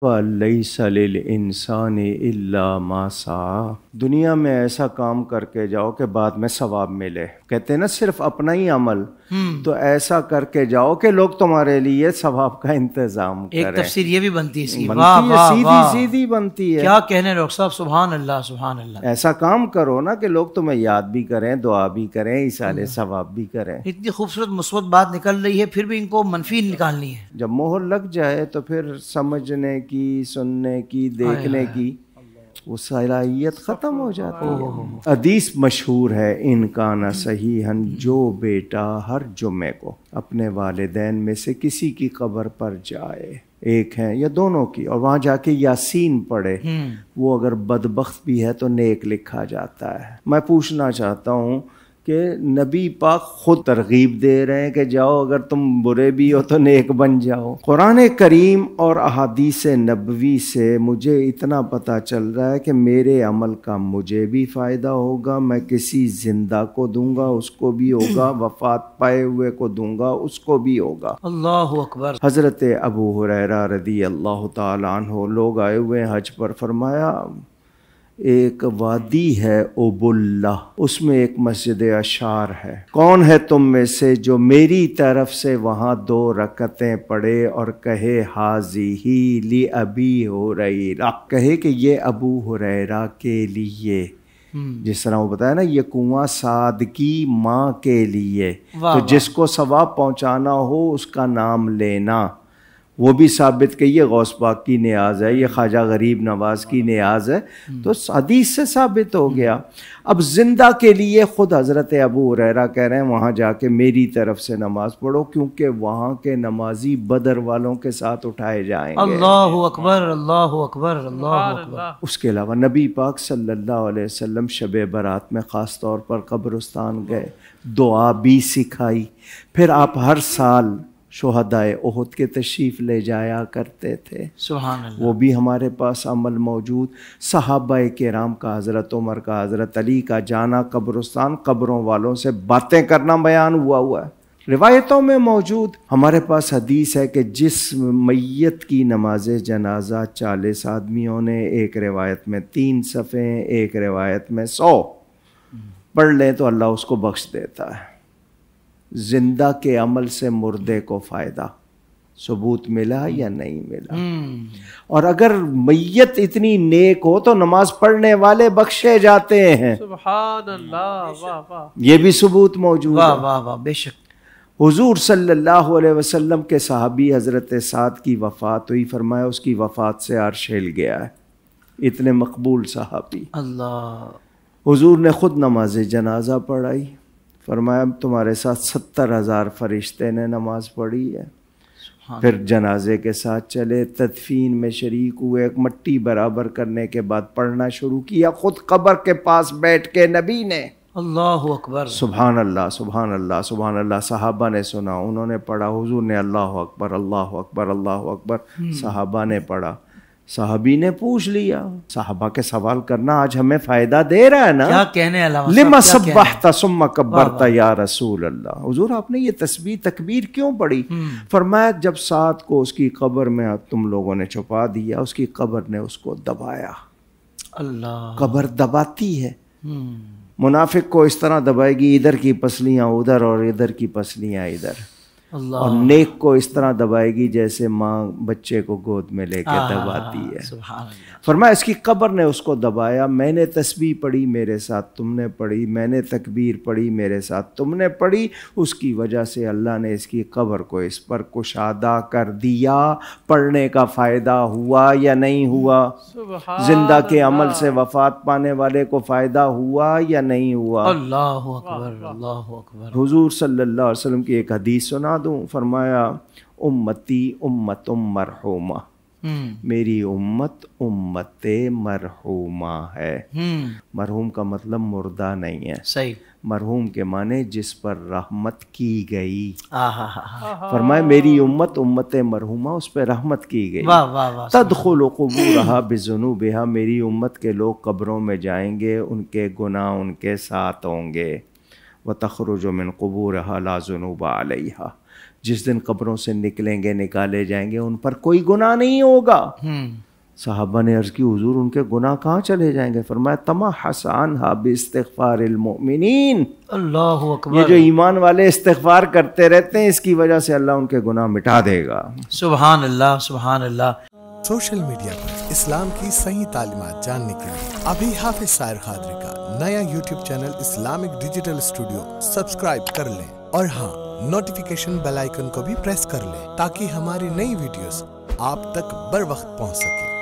وَلَيْسَ لِلْإِنسَانِ إِلَّا مَا سَعَى۔ دنیا میں ایسا کام کر کے جاؤ کہ بعد میں ثواب ملے۔ کہتے ہیں نا صرف اپنا ہی عمل، تو ایسا کر کے جاؤ کہ لوگ تمہارے لیے ثواب کا انتظام کریں۔ ایک تفسیر یہ بھی بنتی ہے اس کی، بنتی ہے، سیدھی سیدھی بنتی ہے۔ کیا کہنے ڈاکٹر صاحب، سبحان اللہ سبحان اللہ۔ ایسا کام کرو نا کہ لوگ تمہیں یاد بھی کریں، دعا بھی کریں، ایصال ثواب بھی کریں۔ اتنی خوبصورت مثبت بات نکل رہی ہے، پھر بھی ان کو منفی نکالنی ہے۔ جب مہر لگ جائے تو پھر سمجھنے کی، سننے کی، دیکھنے کی وہ صلاحیت ختم ہو جاتی ہے۔ حدیث مشہور ہے، ان کان صحیحاً، جو بیٹا ہر جمعے کو اپنے والدین میں سے کسی کی قبر پر جائے، ایک ہے یا دونوں کی، اور وہاں جا کے یاسین پڑھے، وہ اگر بدبخت بھی ہے تو نیک لکھا جاتا ہے۔ میں پوچھنا چاہتا ہوں کہ نبی پاک خود ترغیب دے رہے ہیں کہ جاؤ، اگر تم برے بھی ہو تو نیک بن جاؤ۔ قرآن کریم اور احادیث نبوی سے مجھے اتنا پتہ چل رہا ہے کہ میرے عمل کا مجھے بھی فائدہ ہوگا، میں کسی زندہ کو دوں گا اس کو بھی ہوگا، وفات پائے ہوئے کو دوں گا اس کو بھی ہوگا۔ اللہ اکبر۔ حضرت ابو ہریرہ رضی اللہ تعالیٰ عنہ، لوگ آئے ہوئے ہیں حج پر، فرمایا ایک وادی ہے اوبلہ، اس میں ایک مسجد اشعار ہے، کون ہے تم میں سے جو میری طرف سے وہاں 2 رکعتیں پڑھے اور کہے حاذی لی ابی ہریرہ، کہے کہ یہ ابو ہریرہ کے لیے، جس طرح وہ بتایا نا یہ کنواں سعد کی ماں کے لیے، تو جس کو ثواب پہنچانا ہو اس کا نام لینا، وہ بھی ثابت کہ یہ غوث پاک کی نیاز ہے، یہ خواجہ غریب نواز کی نیاز ہے، تو حدیث سے ثابت ہو گیا۔ اب زندہ کے لیے خود حضرت ابو ہریرہ کہہ رہے ہیں وہاں جا کے میری طرف سے نماز پڑھو، کیونکہ وہاں کے نمازی بدر والوں کے ساتھ اٹھائے جائیں گے۔ اللہ اکبر اللہ اکبر اللہ اکبر۔ اس کے علاوہ نبی پاک صلی اللہ علیہ وسلم شب برات میں خاص طور پر قبرستان گئے، دعا بھی سکھائی، پھر آپ ہر سال شہدائے احد کے تشریف لے جایا کرتے تھے، سبحان اللہ، وہ بھی ہمارے پاس عمل موجود۔ صحابہ کرام کا، حضرت عمر کا، حضرت علی کا جانا قبرستان، قبروں والوں سے باتیں کرنا بیان ہوا ہے، روایتوں میں موجود۔ ہمارے پاس حدیث ہے کہ جس میت کی نماز جنازہ 40 آدمیوں نے، ایک روایت میں 3 صفحے، ایک روایت میں 100 پڑھ لیں تو اللہ اس کو بخش دیتا ہے۔ زندہ کے عمل سے مردے کو فائدہ، ثبوت ملا یا نہیں ملا؟ اور اگر میت اتنی نیک ہو تو نماز پڑھنے والے بخشے جاتے ہیں، سبحان اللہ، واہ واہ، یہ بھی ثبوت موجود واہ ہے۔ واہ واہ، بے شک۔ حضور صلی اللہ علیہ وسلم کے صحابی حضرت سعد کی وفات ہوئی، فرمایا اس کی وفات سے عرش ہل گیا ہے، اتنے مقبول صحابی۔ اللہ، حضور نے خود نماز جنازہ پڑھائی، فرمایا تمہارے ساتھ 70,000 فرشتے نے نماز پڑھی ہے۔ پھر جنازے کے ساتھ چلے، تدفین میں شریک ہوئے، مٹی برابر کرنے کے بعد پڑھنا شروع کیا، خود قبر کے پاس بیٹھ کے نبی نے، اللہ اکبر، سبحان اللہ سبحان اللہ سبحان اللہ۔ صحابہ نے سنا، انہوں نے پڑھا، حضور نے اللہ اکبر اللہ اکبر اللہ اکبر، صحابہ نے پڑھا، صحابی نے پوچھ لیا۔ صحابہ کے سوال کرنا آج ہمیں فائدہ دے رہا ہے نا؟ کیا کہنے علاوہ لما سبحت ثم کبرت یا رسول اللہ، حضور آپ نے یہ تسبیح تکبیر کیوں پڑھی؟ فرمایا جب سعد کو اس کی قبر میں تم لوگوں نے چھپا دیا، اس کی قبر نے اس کو دبایا۔ اللہ، قبر دباتی ہے، منافق کو اس طرح دبائے گی، ادھر کی پسلیاں ادھر اور ادھر کی پسلیاں ادھر، اللہ، اور نیک کو اس طرح دبائے گی جیسے ماں بچے کو گود میں لے کے دباتی ہے۔ سبحان اللہ، فرمایا اس کی قبر نے اس کو دبایا، میں نے تسبیح پڑھی میرے ساتھ تم نے پڑھی، میں نے تکبیر پڑھی میرے ساتھ تم نے پڑھی، اس کی وجہ سے اللہ نے اس کی قبر کو اس پر کشادہ کر دیا۔ پڑھنے کا فائدہ ہوا یا نہیں ہوا؟ زندہ کے عمل سے وفات پانے والے کو فائدہ ہوا یا نہیں ہوا؟ اللہ اکبر اللہ اکبر۔ حضور صلی اللہ علیہ وسلم کی ایک حدیث سنا دوں، فرمایا امتی امت مرحومہ، میری امت امت مرحومہ ہے۔ مرحوم کا مطلب مردہ نہیں ہے، صحیح، مرحوم کے معنی جس پر رحمت کی گئی۔ فرمایا میری امت امت مرحومہ، اس پہ رحمت کی گئی۔ واہ واہ واہ، تدخل قبورہا بذنوبہا، میری امت کے لوگ قبروں میں جائیں گے، ان کے گناہ ان کے ساتھ ہوں گے۔ وتخرج من قبورہا لا ذنوب علیہا، جس دن قبروں سے نکلیں گے نکالے جائیں گے ان پر کوئی گناہ نہیں ہوگا. صحابہ نے عرض کی حضور ان کے گناہ کہاں چلے جائیں گے؟ فرمایا تمحص عنہا باستغفار المؤمنین. اللہ اکبر. یہ جو ایمان والے استغفار کرتے رہتے ہیں اس کی وجہ سے اللہ ان کے گناہ مٹا دے گا. سبحان اللہ سبحان اللہ. سوشل میڈیا پر اسلام کی صحیح تعلیمات جاننے کے لیے ابھی حافظ سائر قادری کا نیا YouTube channel Islamic digital studio subscribe کر لیں اور ہاں نوٹیفیکیشن بیل آئیکن کو بھی پریس کر لیں تاکہ ہماری نئی ویڈیوز آپ تک بر وقت پہنچ سکے.